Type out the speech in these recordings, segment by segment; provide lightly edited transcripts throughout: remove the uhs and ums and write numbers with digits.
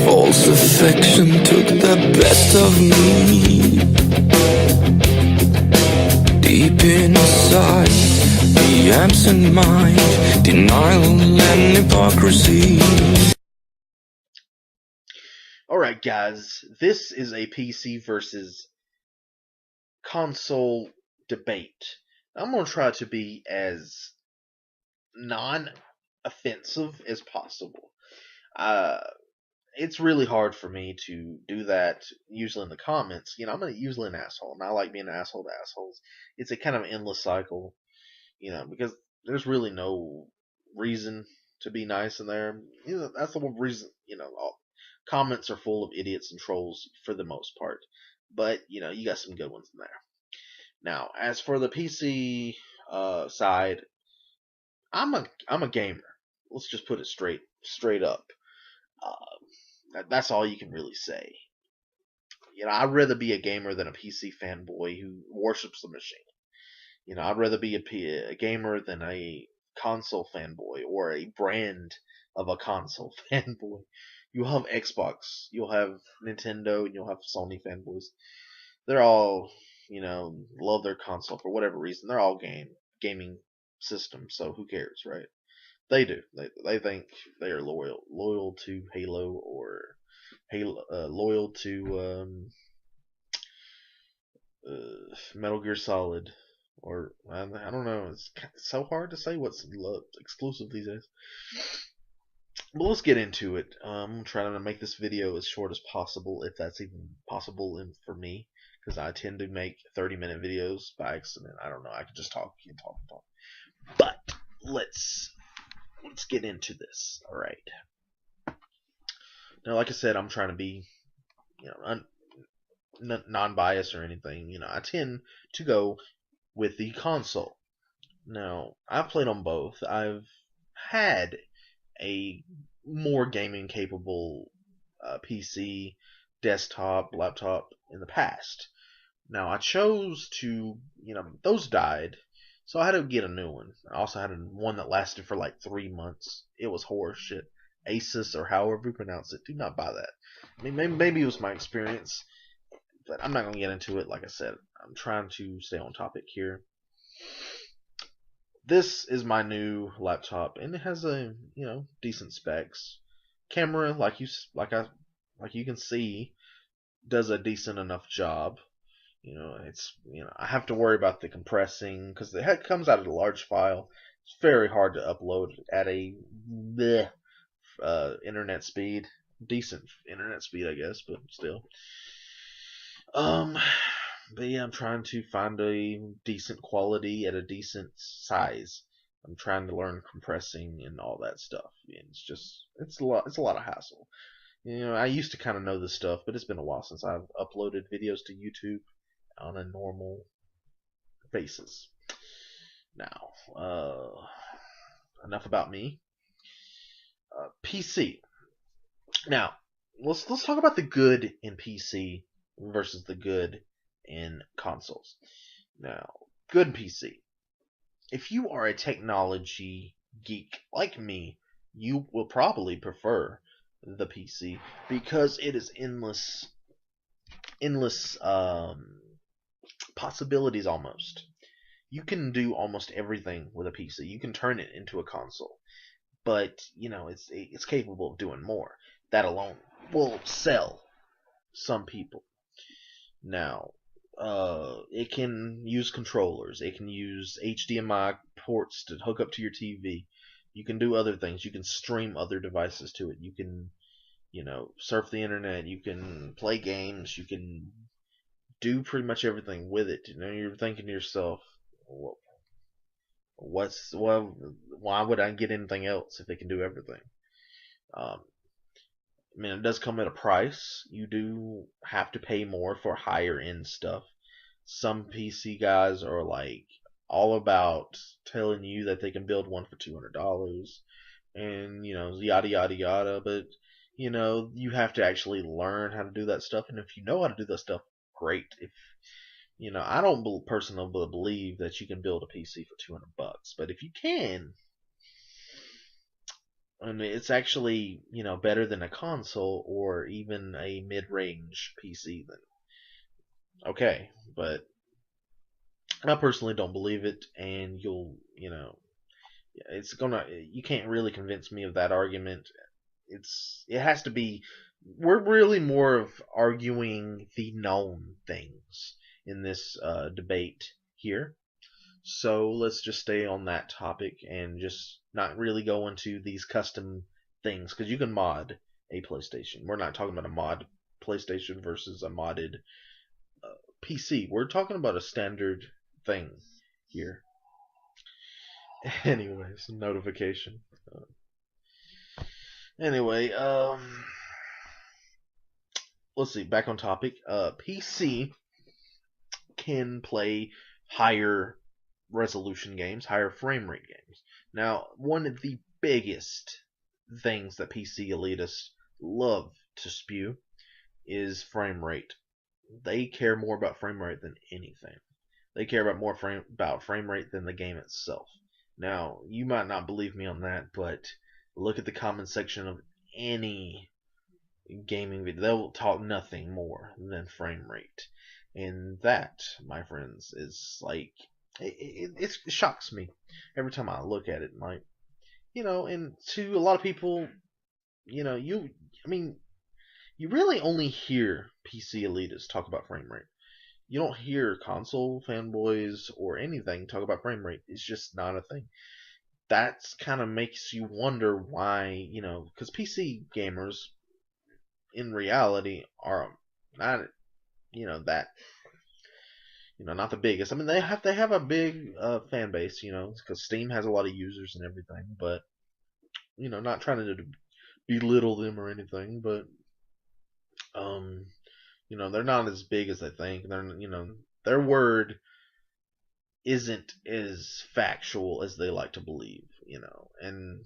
False affection took the best of me. Deep inside, the absent mind, denial and hypocrisy. Alright guys, this is a PC versus console debate. I'm going to try to be as non-offensive as possible. It's really hard for me to do that usually in the comments. I'm usually an asshole, and I like being an asshole to assholes. It's a kind of endless cycle, because there's really no reason to be nice in there. That's the one reason, comments are full of idiots and trolls for the most part. But, you got some good ones in there. Now, as for the PC side, I'm a gamer. Let's just put it straight up. That's all you can really say. I'd rather be a gamer than a PC fanboy who worships the machine. I'd rather be a gamer than a console fanboy or a brand of a console fanboy. You'll have Xbox, you'll have Nintendo, and you'll have Sony fanboys. They're all, love their console for whatever reason. They're all gaming systems, so who cares, right? They do. They think they are loyal to Halo, or loyal to Metal Gear Solid, or I don't know. It's so hard to say what's exclusive these days. But let's get into it. I'm trying to make this video as short as possible, if that's even possible for me, because I tend to make 30-minute videos by accident. I don't know. I could just talk and talk and talk. But let's get into this. All right. Now, like I said, I'm trying to be, non-biased or anything. I tend to go with the console. Now, I've played on both. I've had a more gaming capable PC, desktop, laptop in the past. Now, I chose to, those died, so I had to get a new one. I also had one that lasted for like 3 months. It was horse shit. Asus, or however you pronounce it. Do not buy that. I mean, maybe it was my experience, but I'm not going to get into it. Like I said, I'm trying to stay on topic here. This is my new laptop, and it has a decent specs. Camera, like you can see, does a decent enough job. I have to worry about the compressing because it comes out of a large file. It's very hard to upload at a internet speed, decent internet speed, I guess, but still. But yeah, I'm trying to find a decent quality at a decent size. I'm trying to learn compressing and all that stuff. And it's a lot of hassle. I used to kind of know this stuff, but it's been a while since I've uploaded videos to YouTube on a normal basis. Now, enough about me. PC. Now, let's talk about the good in PC versus the good in consoles. Now, good PC. If you are a technology geek like me, you will probably prefer the PC because it is endless possibilities almost. You can do almost everything with a PC. You can turn it into a console. But, it's capable of doing more. That alone will sell some people. Now, it can use controllers. It can use HDMI ports to hook up to your TV. You can do other things. You can stream other devices to it. You can, surf the internet. You can play games. You can do pretty much everything with it. You're thinking to yourself, why would I get anything else if it can do everything? It does come at a price. You do have to pay more for higher end stuff. Some PC guys are like all about telling you that they can build one for $200 and yada yada yada, but you have to actually learn how to do that stuff, and if you know how to do that stuff, great. If I don't personally believe that you can build a PC for $200, but if you can, And it's actually, better than a console or even a mid-range PC. Then okay, but I personally don't believe it, and you can't really convince me of that argument. It has to be. We're really more of arguing the known things in this debate here. So let's just stay on that topic and just not really go into these custom things because you can mod a PlayStation. We're not talking about a mod PlayStation versus a modded PC. We're talking about a standard thing here. Anyways, notification. Anyway, let's see. Back on topic. PC can play higher resolution games, higher frame rate games. Now, one of the biggest things that PC elitists love to spew is frame rate. They care more about frame rate than anything. They care about frame rate than the game itself. Now, you might not believe me on that, but look at the comment section of any gaming video. They'll talk nothing more than frame rate. And that, my friends, is like it shocks me every time I look at it. Like, and to a lot of people, you really only hear PC elitists talk about frame rate. You don't hear console fanboys or anything talk about frame rate. It's just not a thing. That's kind of makes you wonder why, because PC gamers in reality are not, that, not the biggest. I mean, they have a big fan base, because Steam has a lot of users and everything. But not trying to belittle them or anything, but they're not as big as they think. Their word isn't as factual as they like to believe, and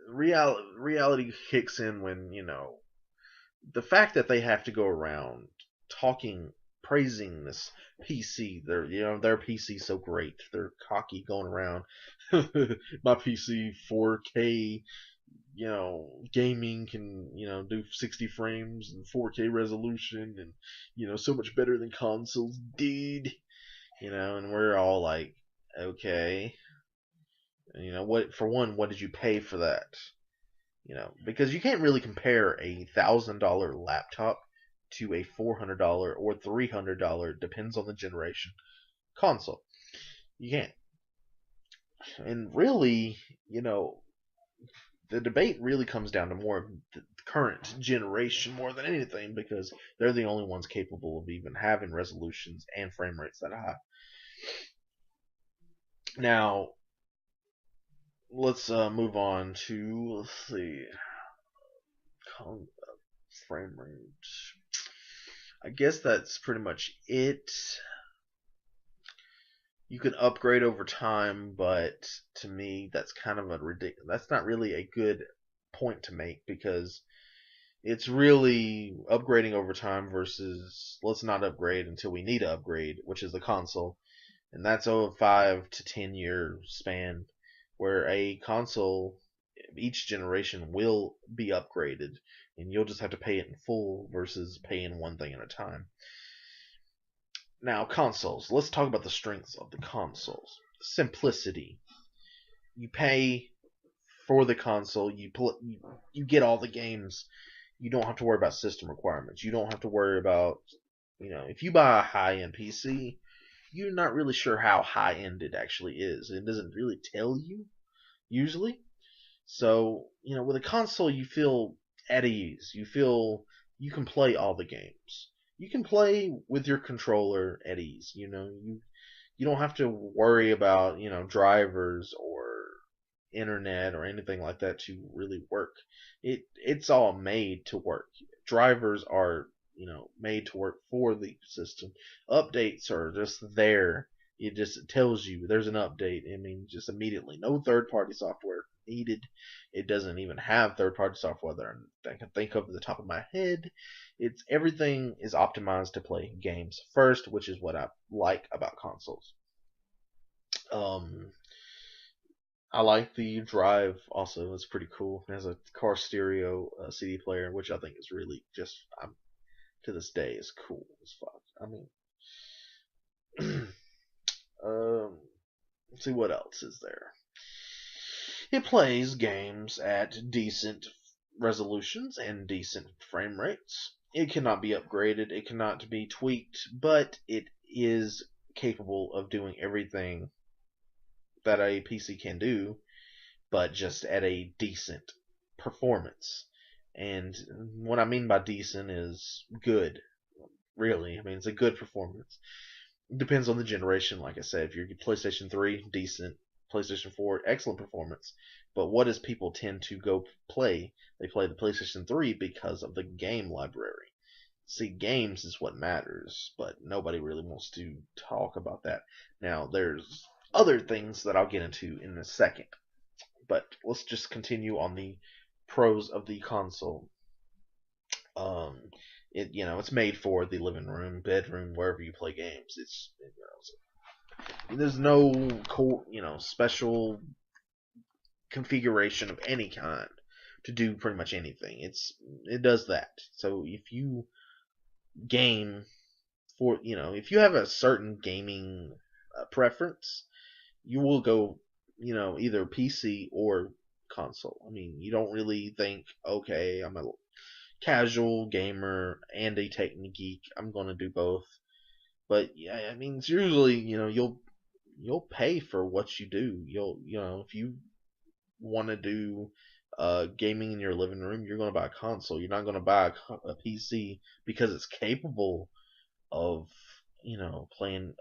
reality kicks in when, the fact that they have to go around talking, praising this PC. Their PC so great. They're cocky going around. My PC 4K, gaming can, do 60 frames and 4K resolution and, so much better than consoles, dude. And we're all like, okay. What did you pay for that? Because you can't really compare a $1,000 laptop to a $400 or $300, depends on the generation, console. You can't. And really, the debate really comes down to more of the current generation more than anything, because they're the only ones capable of even having resolutions and frame rates that high. Now, let's move on to, let's see, frame rate. I guess that's pretty much it. You can upgrade over time, but to me, that's kind of a ridiculous. That's not really a good point to make, because it's really upgrading over time versus let's not upgrade until we need to upgrade, which is the console, and that's over 5 to 10 year span, where a console each generation will be upgraded, and you'll just have to pay it in full versus paying one thing at a time. Now, consoles. Let's talk about the strengths of the consoles. Simplicity. You pay for the console. You get all the games. You don't have to worry about system requirements. You don't have to worry about, if you buy a high-end PC, you're not really sure how high-end it actually is. It doesn't really tell you, usually. So, with a console, you feel at ease. You feel you can play all the games. You can play with your controller at ease. You don't have to worry about, drivers or internet or anything like that to really work. It's all made to work. Drivers are, made to work for the system. Updates are just there. It just tells you there's an update. I mean, just immediately. No third-party software needed. It doesn't even have third-party software that I can think of at the top of my head. Everything is optimized to play games first, which is what I like about consoles. I like the Drive also. It's pretty cool. It has a car stereo CD player, which I think is really just to this day is cool as fuck. I mean, let's see what else is there. It plays games at decent resolutions and decent frame rates. It cannot be upgraded, it cannot be tweaked, but it is capable of doing everything that a PC can do, but just at a decent performance. And what I mean by decent is good, really. I mean, it's a good performance. It depends on the generation, like I said. If you're PlayStation 3, decent. PlayStation 4, excellent performance. But what does people tend to go play? They play the PlayStation 3 because of the game library. See, games is what matters, but nobody really wants to talk about that. Now, there's other things that I'll get into in a second. But let's just continue on the pros of the console. It's made for the living room, bedroom, wherever you play games. There's no special configuration of any kind to do pretty much anything. It does that. So if you game if you have a certain gaming preference, you will go either PC or console. I mean, you don't really think, okay, I'm a casual gamer and a tech geek, I'm going to do both. But yeah, I mean, it's usually, you'll pay for what you do. If you want to do gaming in your living room, you're going to buy a console. You're not going to buy a PC because it's capable of playing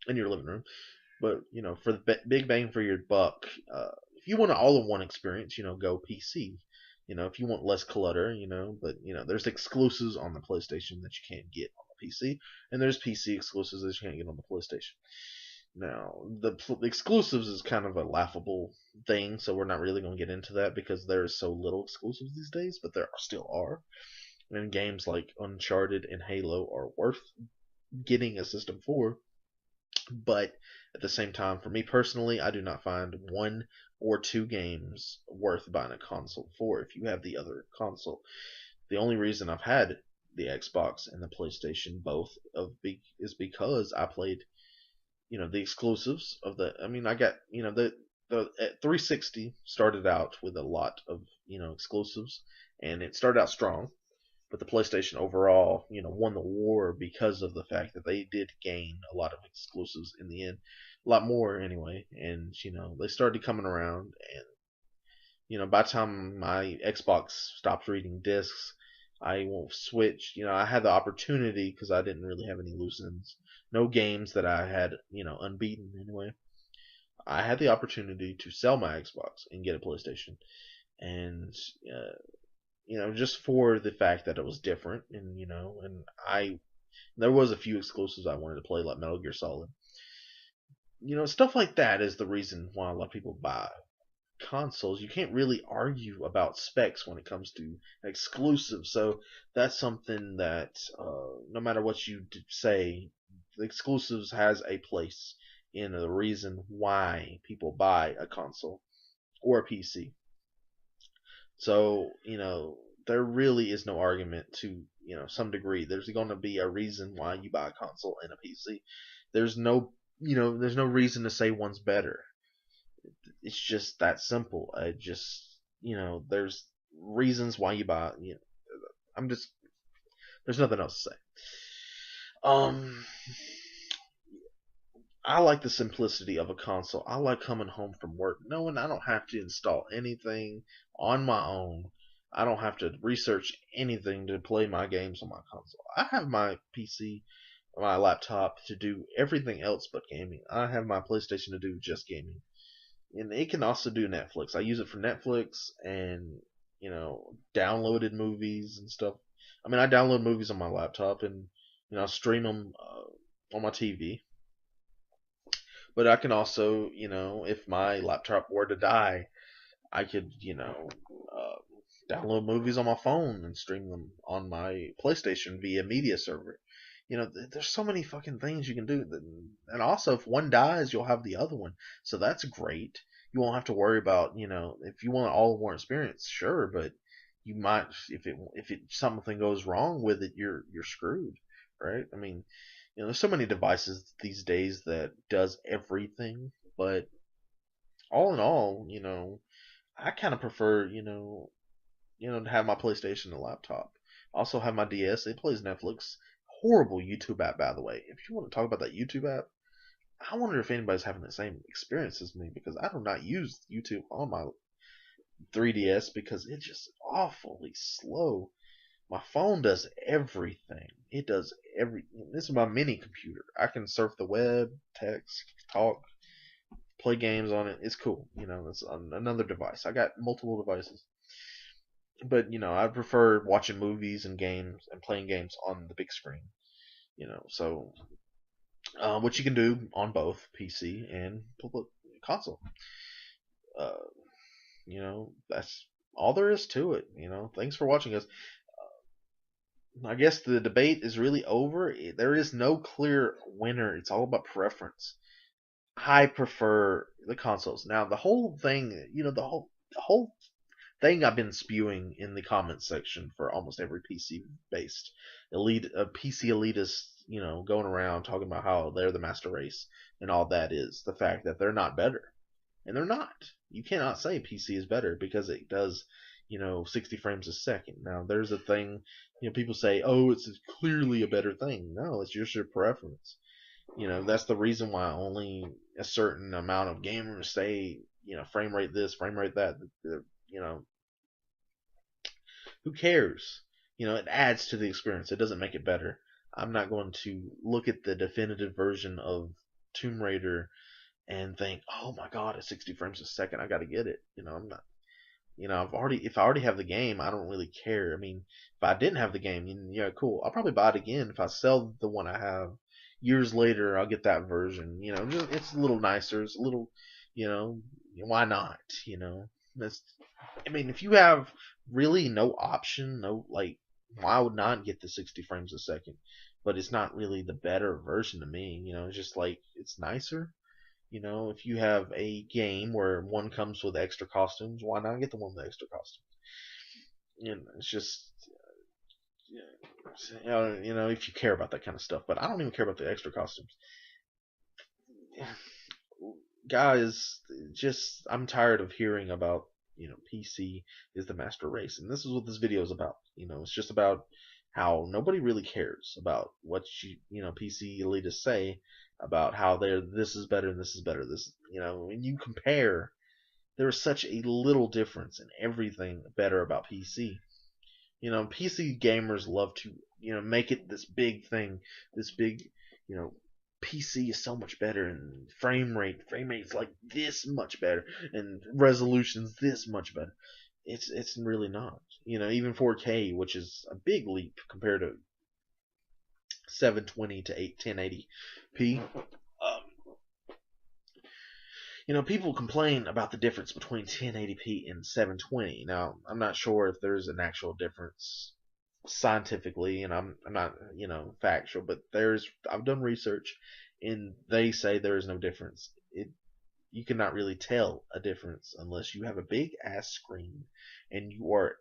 in your living room. But for the big bang for your buck, if you want an all-in-one experience, go PC. If you want less clutter, but there's exclusives on the PlayStation that you can't get on the PC, and there's PC exclusives that you can't get on the PlayStation. Now, the exclusives is kind of a laughable thing, so we're not really going to get into that because there's so little exclusives these days, but there still are. And games like Uncharted and Halo are worth getting a system for. But at the same time, for me personally, I do not find one or two games worth buying a console for if you have the other console. The only reason I've had the Xbox and the PlayStation both is because I played, the exclusives of the. I mean, I got, the 360 started out with a lot of, exclusives, and it started out strong. But the PlayStation overall, won the war because of the fact that they did gain a lot of exclusives in the end, a lot more anyway. And they started coming around, and by the time my Xbox stopped reading discs, I won't switch. I had the opportunity because I didn't really have any loose ends, no games that I had, unbeaten anyway. I had the opportunity to sell my Xbox and get a PlayStation, and just for the fact that it was different, and there was a few exclusives I wanted to play, like Metal Gear Solid. Stuff like that is the reason why a lot of people buy consoles. You can't really argue about specs when it comes to exclusives, so that's something that no matter what you say, the exclusives has a place in the reason why people buy a console or a PC. So, there really is no argument to, some degree. There's going to be a reason why you buy a console and a PC. There's no, there's no reason to say one's better. It's just that simple. There's reasons why you buy, there's nothing else to say. I like the simplicity of a console. I like coming home from work knowing I don't have to install anything on my own. I don't have to research anything to play my games on my console. I have my PC, my laptop to do everything else but gaming. I have my PlayStation to do just gaming. And it can also do Netflix. I use it for Netflix and, downloaded movies and stuff. I mean, I download movies on my laptop and, I stream them on my TV. But I can also, if my laptop were to die, I could, download movies on my phone and stream them on my PlayStation via media server. There's so many fucking things you can do. And also, if one dies, you'll have the other one. So that's great. You won't have to worry about, if you want all war experience, sure, but you might, if something goes wrong with it, you're screwed, right? I mean, there's so many devices these days that does everything, but all in all, I kind of prefer, to have my PlayStation and laptop. I also have my DS. It plays Netflix. Horrible YouTube app, by the way. If you want to talk about that YouTube app, I wonder if anybody's having the same experience as me, because I do not use YouTube on my 3DS because it's just awfully slow. My phone does everything. It does everything. This is my mini computer. I can surf the web, text, talk, play games on it. It's cool. It's another device. I got multiple devices. But, I prefer watching movies and games and playing games on the big screen. So what you can do on both PC and console. Uh, that's all there is to it. Thanks for watching us. I guess the debate is really over. There is no clear winner. It's all about preference. I prefer the consoles. Now, the whole thing, the whole thing I've been spewing in the comments section for almost every PC based PC elitist, going around talking about how they're the master race and all that, is the fact that they're not better. And they're not. You cannot say PC is better because it does, 60 frames a second. Now, there's a thing, people say, oh, it's clearly a better thing. No, it's just your preference. That's the reason why only a certain amount of gamers say, frame rate this, frame rate that. Who cares? It adds to the experience. It doesn't make it better. I'm not going to look at the definitive version of Tomb Raider and think, oh my god, at 60 frames a second, I got to get it. I'm not. If I already have the game, I don't really care. I mean, if I didn't have the game, yeah, cool. I'll probably buy it again if I sell the one I have. Years later, I'll get that version. It's a little nicer. It's a little, why not? That's. I mean, if you have really no option, no like, why would not get the 60 frames a second? But it's not really the better version to me. It's just like it's nicer. If you have a game where one comes with extra costumes, why not get the one with extra costumes? It's just, if you care about that kind of stuff. But I don't even care about the extra costumes. Guys, I'm tired of hearing about, PC is the master race. And this is what this video is about. It's just about how nobody really cares about what PC elitists say about how this is better and this is better. When you compare, there is such a little difference in everything better about PC. PC gamers love to, make it this big thing, this big, PC is so much better, and frame rate's like this much better, and resolution's this much better. It's really not. Even 4K, which is a big leap compared to 720 to 1080p. People complain about the difference between 1080p and 720. Now, I'm not sure if there's an actual difference scientifically, and I'm not, factual, but I've done research, and they say there is no difference. You cannot really tell a difference unless you have a big ass screen and you are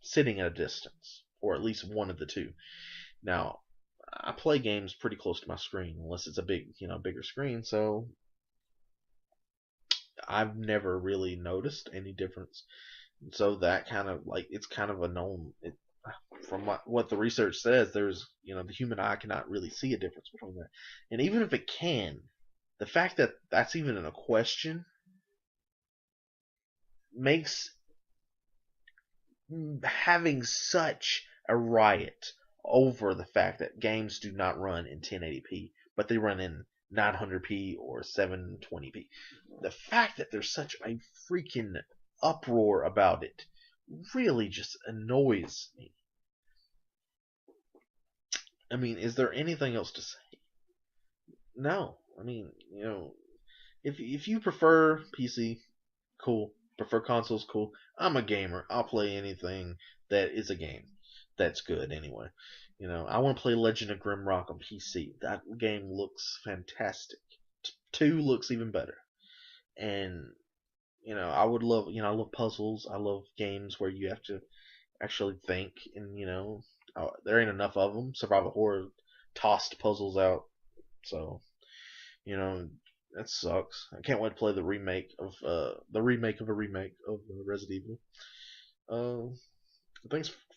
sitting at a distance, or at least one of the two. Now, I play games pretty close to my screen, unless it's a bigger screen, so I've never really noticed any difference. So that kind of it's kind of a known. From what the research says, there's the human eye cannot really see a difference between that, and even if it can, the fact that that's even in a question makes having such a riot over the fact that games do not run in 1080p, but they run in 900p or 720p. The fact that there's such a freaking uproar about it really just annoys me. I mean, is there anything else to say? No. I mean, if you prefer PC, cool. Prefer consoles, cool. I'm a gamer. I'll play anything that is a game that's good anyway. I want to play Legend of Grimrock on PC. That game looks fantastic. 2 looks even better. And I would love, I love puzzles. I love games where you have to actually think, and there ain't enough of them. Survival horror tossed puzzles out, so you know that sucks. I can't wait to play the remake of a remake of Resident Evil. Uh,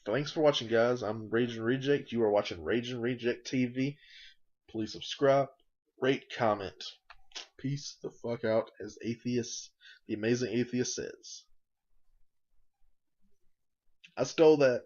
thanks for watching, guys. I'm Rage and Reject. You are watching Rage and Reject TV. Please subscribe, rate, comment. Peace the fuck out, as the amazing atheist says. I stole that.